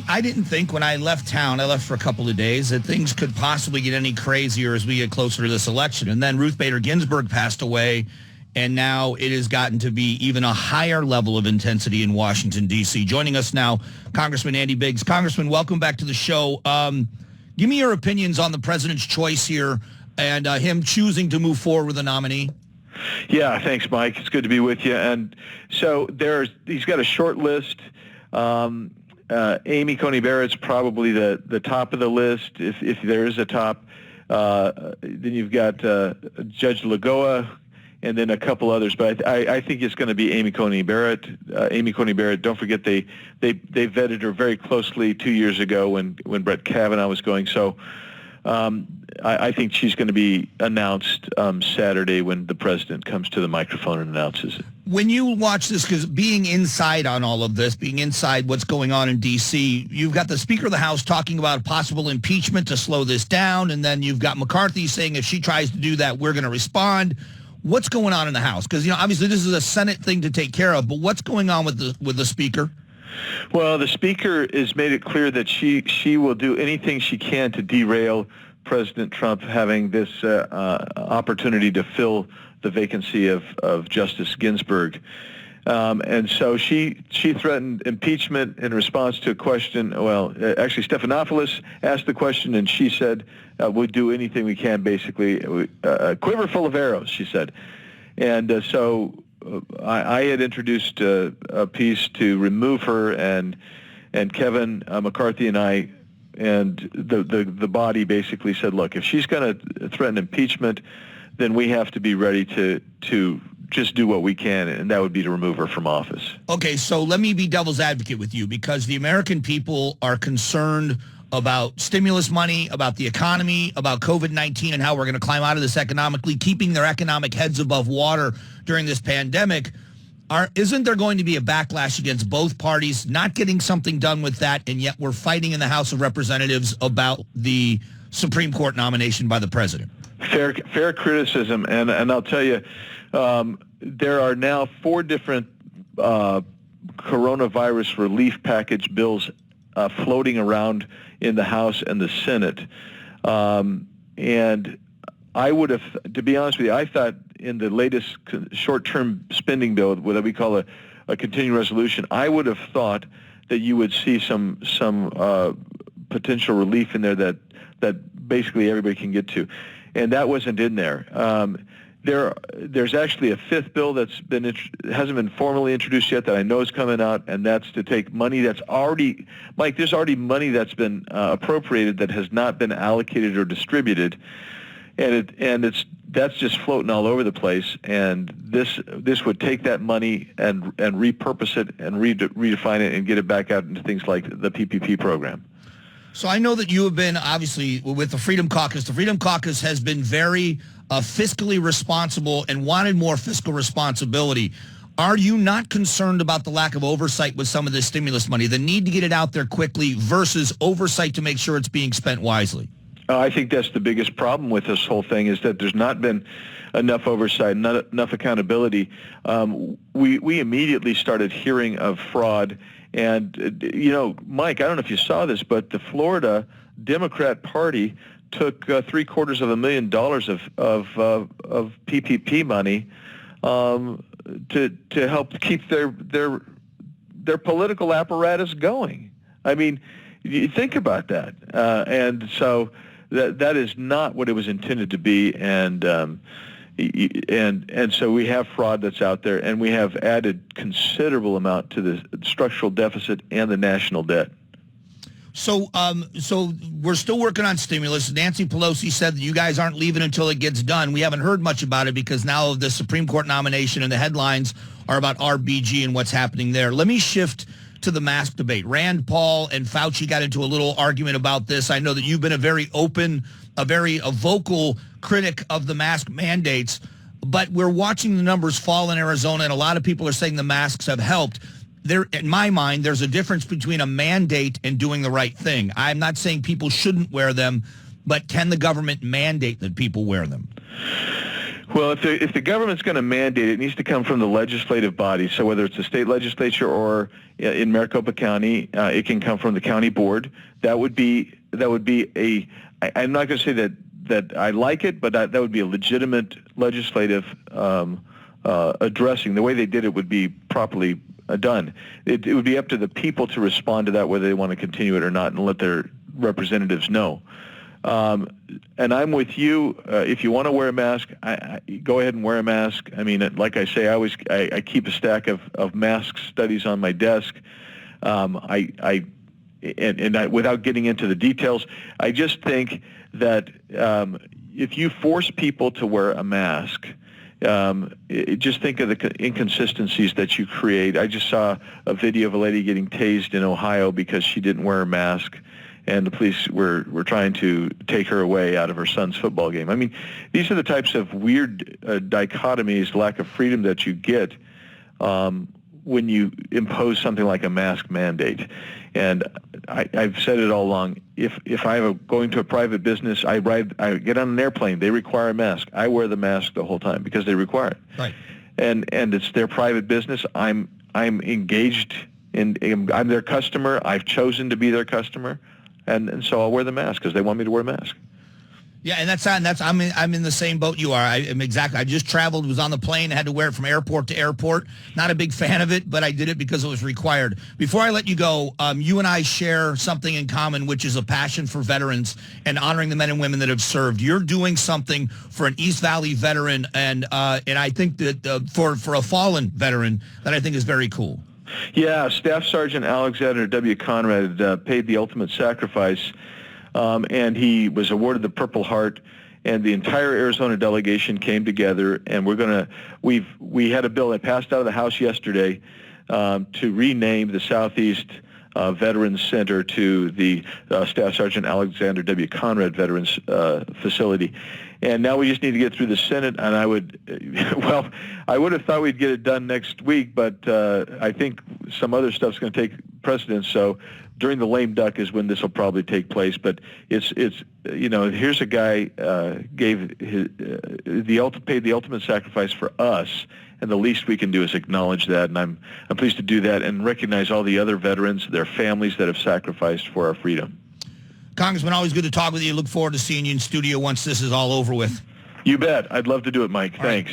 I didn't think when I left town, I left for a couple of days, that things could possibly get any crazier as we get closer to this election. And then Ruth Bader Ginsburg passed away, and now it has gotten to be even a higher level of intensity in Washington, D.C. Joining us now, Congressman Andy Biggs. Congressman, welcome back to the show. Give me your opinions on the president's choice here and him choosing to move forward with a nominee. Yeah, thanks, Mike. It's good to be with you. And so he's got a short list. Amy Coney Barrett's probably the top of the list, if there is a top. Then you've got Judge Lagoa, and then a couple others. But I think it's going to be Amy Coney Barrett. Amy Coney Barrett, don't forget they vetted her very closely 2 years ago when Brett Kavanaugh was going. So I think she's going to be announced Saturday when the president comes to the microphone and announces it. When you watch this, because being inside on all of this, being inside what's going on in D.C., you've got the Speaker of the House talking about possible impeachment to slow this down, and then you've got McCarthy saying if she tries to do that, we're going to respond. What's going on in the House? Because, obviously this is a Senate thing to take care of, but what's going on with the Speaker? Well, the Speaker has made it clear that she will do anything she can to derail President Trump having this opportunity to fill the vacancy of Justice Ginsburg. And so she threatened impeachment in response to a question. Well, actually, Stephanopoulos asked the question, and she said, we'll do anything we can, basically. A quiver full of arrows, she said. And so I had introduced a piece to remove her, and Kevin McCarthy and I, and the body basically said, look, if she's going to threaten impeachment, then we have to be ready to just do what we can, and that would be to remove her from office. Okay, so let me be devil's advocate with you, because the American people are concerned about stimulus money, about the economy, about COVID-19 and how we're going to climb out of this economically, keeping their economic heads above water during this pandemic. Isn't there going to be a backlash against both parties not getting something done with that, and yet we're fighting in the House of Representatives about the Supreme Court nomination by the president? Fair criticism, and I'll tell you, there are now 4 different coronavirus relief package bills floating around in the House and the Senate. And I would have, to be honest with you, I thought in the latest short-term spending bill, what we call a continuing resolution, I would have thought that you would see some potential relief in there that basically everybody can get to. And that wasn't in there. There's actually a 5th bill that's hasn't been formally introduced yet that I know is coming out, and that's to take money that's already, Mike, there's already money that's been appropriated that has not been allocated or distributed, and that's just floating all over the place. And this would take that money and repurpose it and redefine it and get it back out into things like the PPP program. So I know that you have been, obviously, with the Freedom Caucus. The Freedom Caucus has been very fiscally responsible and wanted more fiscal responsibility. Are you not concerned about the lack of oversight with some of this stimulus money, the need to get it out there quickly versus oversight to make sure it's being spent wisely? I think that's the biggest problem with this whole thing, is that there's not been enough oversight, not enough accountability. We immediately started hearing of fraud. And, Mike, I don't know if you saw this, but the Florida Democrat Party took $750,000 of PPP money to help keep their political apparatus going. I mean, you think about that. And so that is not what it was intended to be. And so we have fraud that's out there, and we have added considerable amount to the structural deficit and the national debt. So we're still working on stimulus. Nancy Pelosi said that you guys aren't leaving until it gets done. We haven't heard much about it because now the Supreme Court nomination and the headlines are about RBG and what's happening there. Let me shift to the mask debate. Rand Paul and Fauci got into a little argument about this. I know that you've been a very open, a vocal critic of the mask mandates, but we're watching the numbers fall in Arizona, and a lot of people are saying the masks have helped. There, in my mind, there's a difference between a mandate and doing the right thing. I'm not saying people shouldn't wear them, but can the government mandate that people wear them? Well, if the government's going to mandate it, it needs to come from the legislative body. So whether it's the state legislature or in Maricopa County, it can come from the county board. That would be I'm not going to say that I like it, but that would be a legitimate legislative addressing. The way they did it would be properly done. It would be up to the people to respond to that, whether they want to continue it or not, and let their representatives know. And I'm with you. If you want to wear a mask, go ahead and wear a mask. I mean, like I say, I keep a stack of mask studies on my desk. Without getting into the details, I just think that if you force people to wear a mask, just think of the inconsistencies that you create. I just saw a video of a lady getting tased in Ohio because she didn't wear a mask, and the police were trying to take her away out of her son's football game. I mean, these are the types of weird dichotomies, lack of freedom that you get when you impose something like a mask mandate. And I've said it all along. If I'm going to a private business, I get on an airplane, they require a mask. I wear the mask the whole time because they require it. Right. And it's their private business. I'm engaged I'm their customer. I've chosen to be their customer. And so I'll wear the mask because they want me to wear a mask. Yeah, and I'm in the same boat you are. I just traveled, was on the plane, had to wear it from airport to airport. Not a big fan of it, but I did it because it was required. Before I let you go, you and I share something in common, which is a passion for veterans and honoring the men and women that have served. You're doing something for an East Valley veteran, and I think that for a fallen veteran, that I think is very cool. Yeah, Staff Sergeant Alexander W. Conrad paid the ultimate sacrifice, and he was awarded the Purple Heart, and the entire Arizona delegation came together, and we had a bill that passed out of the House yesterday to rename the Southeast Veterans Center to the Staff Sergeant Alexander W. Conrad Veterans Facility. And now we just need to get through the Senate, and I would have thought we'd get it done next week, but I think some other stuff's going to take precedence. So during the lame duck is when this will probably take place. But it's here's a guy paid the ultimate sacrifice for us, and the least we can do is acknowledge that. And I'm pleased to do that and recognize all the other veterans, their families that have sacrificed for our freedom. Congressman, always good to talk with you. Look forward to seeing you in studio once this is all over with. You bet. I'd love to do it, Mike. Thanks.